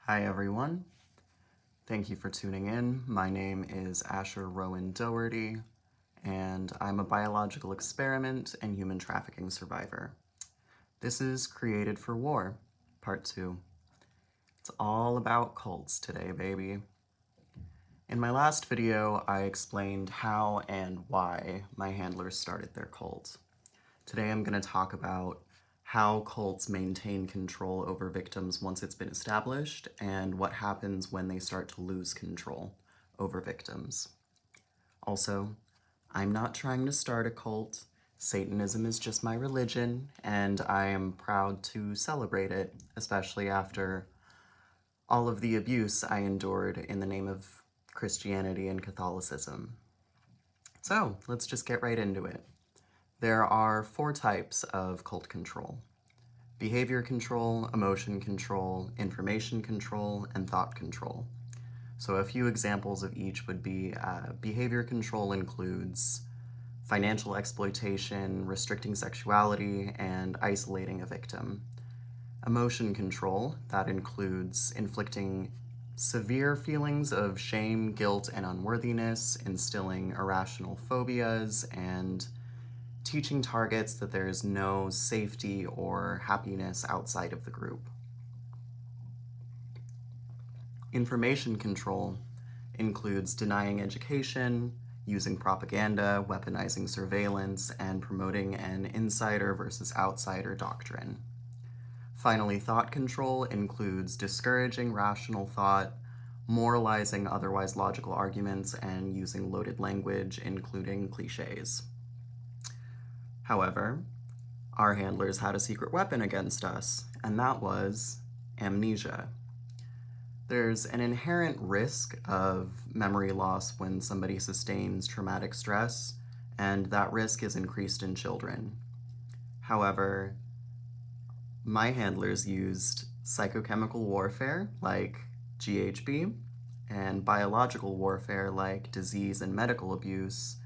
Hi everyone. Thank you for tuning in. My name is Asher Rowan Doherty, and I'm a biological experiment and human trafficking survivor. This is Created for War, Part 2. It's all about cults today, baby. In my last video, I explained how and why my handlers started their cult. Today I'm going to talk about how cults maintain control over victims once it's been established, and what happens when they start to lose control over victims. Also, I'm not trying to start a cult. Satanism is just my religion, and I am proud to celebrate it, especially after all of the abuse I endured in the name of Christianity and Catholicism. So, let's just get right into it. There are 4 types of cult control: behavior control, emotion control, information control, and thought control. So a few examples of each would be behavior control includes financial exploitation, restricting sexuality, and isolating a victim. Emotion control, that includes inflicting severe feelings of shame, guilt, and unworthiness, instilling irrational phobias, and teaching targets that there is no safety or happiness outside of the group. Information control includes denying education, using propaganda, weaponizing surveillance, and promoting an insider versus outsider doctrine. Finally, thought control includes discouraging rational thought, moralizing otherwise logical arguments, and using loaded language, including cliches. However, our handlers had a secret weapon against us, and that was amnesia. There's an inherent risk of memory loss when somebody sustains traumatic stress, and that risk is increased in children. However, my handlers used psychochemical warfare, like GHB, and biological warfare, like disease and medical abuse,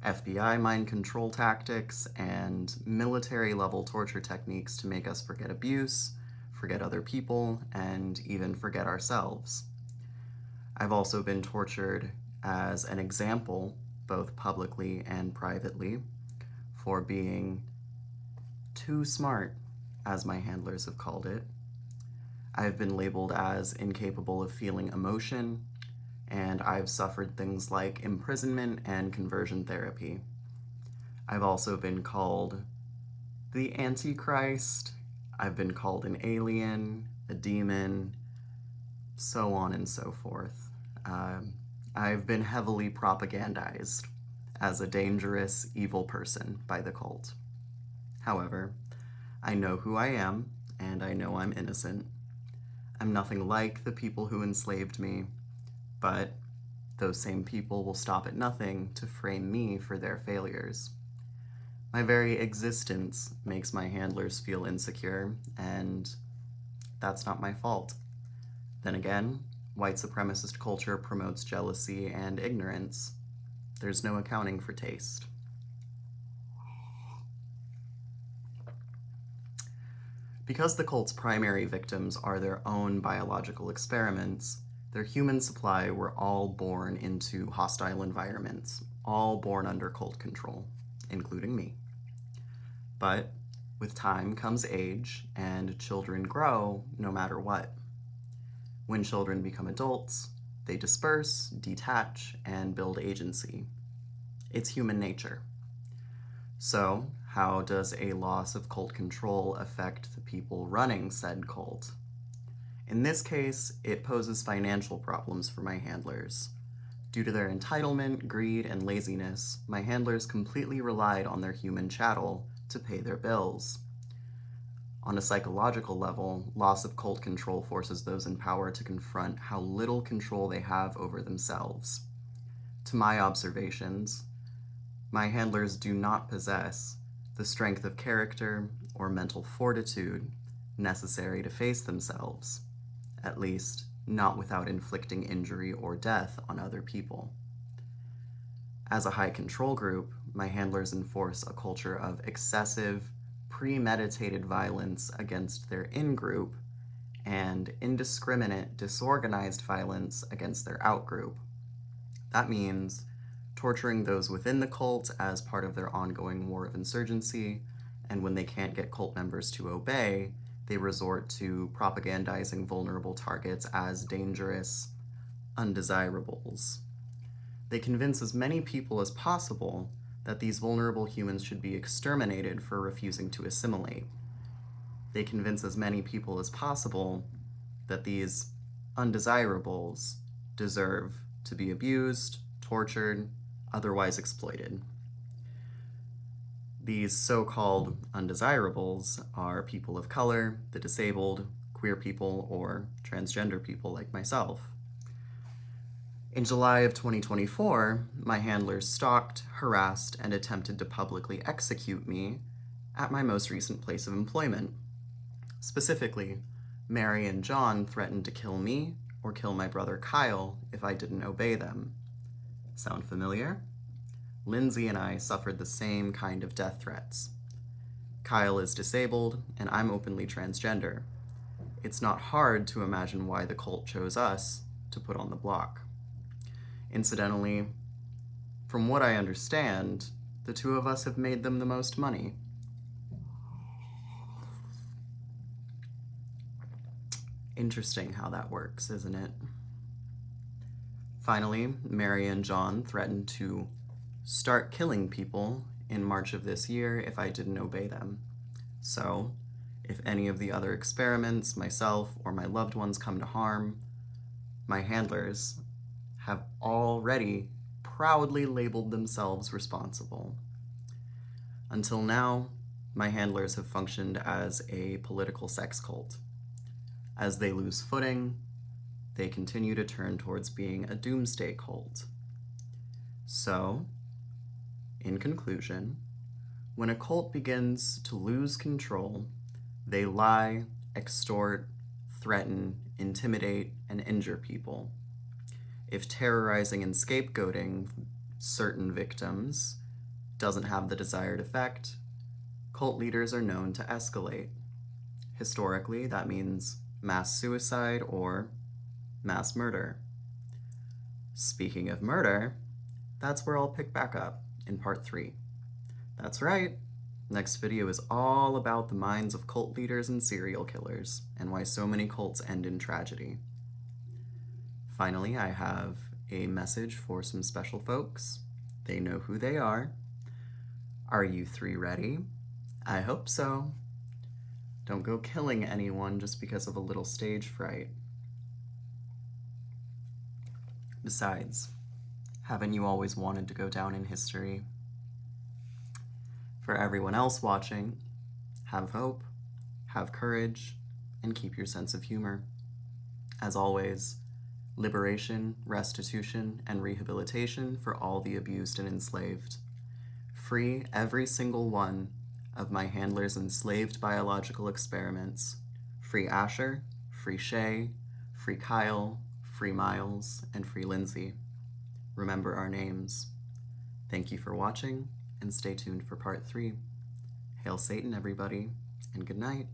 FBI mind control tactics, and military-level torture techniques to make us forget abuse, forget other people, and even forget ourselves. I've also been tortured as an example, both publicly and privately, for being too smart, as my handlers have called it. I've been labeled as incapable of feeling emotion, and I've suffered things like imprisonment and conversion therapy. I've also been called the Antichrist, I've been called an alien, a demon, so on and so forth. I've been heavily propagandized as a dangerous, evil person by the cult. However, I know who I am, and I know I'm innocent. I'm nothing like the people who enslaved me, but those same people will stop at nothing to frame me for their failures. My very existence makes my handlers feel insecure, and that's not my fault. Then again, white supremacist culture promotes jealousy and ignorance. There's no accounting for taste. Because the cult's primary victims are their own biological experiments, their human supply were all born into hostile environments, all born under cult control, including me. But with time comes age, and children grow no matter what. When children become adults, they disperse, detach, and build agency. It's human nature. So, how does a loss of cult control affect the people running said cult? In this case, it poses financial problems for my handlers. Due to their entitlement, greed, and laziness, my handlers completely relied on their human chattel to pay their bills. On a psychological level, loss of cult control forces those in power to confront how little control they have over themselves. To my observations, my handlers do not possess the strength of character or mental fortitude necessary to face themselves, at least not without inflicting injury or death on other people. As a high control group, my handlers enforce a culture of excessive, premeditated violence against their in-group and indiscriminate, disorganized violence against their outgroup. That means torturing those within the cult as part of their ongoing war of insurgency, and when they can't get cult members to obey, they resort to propagandizing vulnerable targets as dangerous undesirables. They convince as many people as possible that these vulnerable humans should be exterminated for refusing to assimilate. They convince as many people as possible that these undesirables deserve to be abused, tortured, otherwise exploited. These so-called undesirables are people of color, the disabled, queer people, or transgender people like myself. In July of 2024, my handlers stalked, harassed, and attempted to publicly execute me at my most recent place of employment. Specifically, Mary and John threatened to kill me or kill my brother Kyle if I didn't obey them. Sound familiar? Lindsay and I suffered the same kind of death threats. Kyle is disabled, and I'm openly transgender. It's not hard to imagine why the cult chose us to put on the block. Incidentally, from what I understand, the two of us have made them the most money. Interesting how that works, isn't it? Finally, Mary and John threatened to start killing people in March of this year if I didn't obey them. So, if any of the other experiments, myself, or my loved ones come to harm, my handlers have already proudly labeled themselves responsible. Until now, my handlers have functioned as a political sex cult. As they lose footing, they continue to turn towards being a doomsday cult. So, in conclusion, when a cult begins to lose control, they lie, extort, threaten, intimidate, and injure people. If terrorizing and scapegoating certain victims doesn't have the desired effect, cult leaders are known to escalate. Historically, that means mass suicide or mass murder. Speaking of murder, that's where I'll pick back up in part 3. That's right, next video is all about the minds of cult leaders and serial killers, and why so many cults end in tragedy. Finally, I have a message for some special folks. They know who they are. Are you 3 ready? I hope so. Don't go killing anyone just because of a little stage fright. Besides, haven't you always wanted to go down in history? For everyone else watching, have hope, have courage, and keep your sense of humor. As always, liberation, restitution, and rehabilitation for all the abused and enslaved. Free every single one of my handlers' enslaved biological experiments. Free Asher, free Shay, free Kyle, free Miles, and free Lindsay. Remember our names. Thank you for watching, and stay tuned for part 3. Hail Satan, everybody, and good night.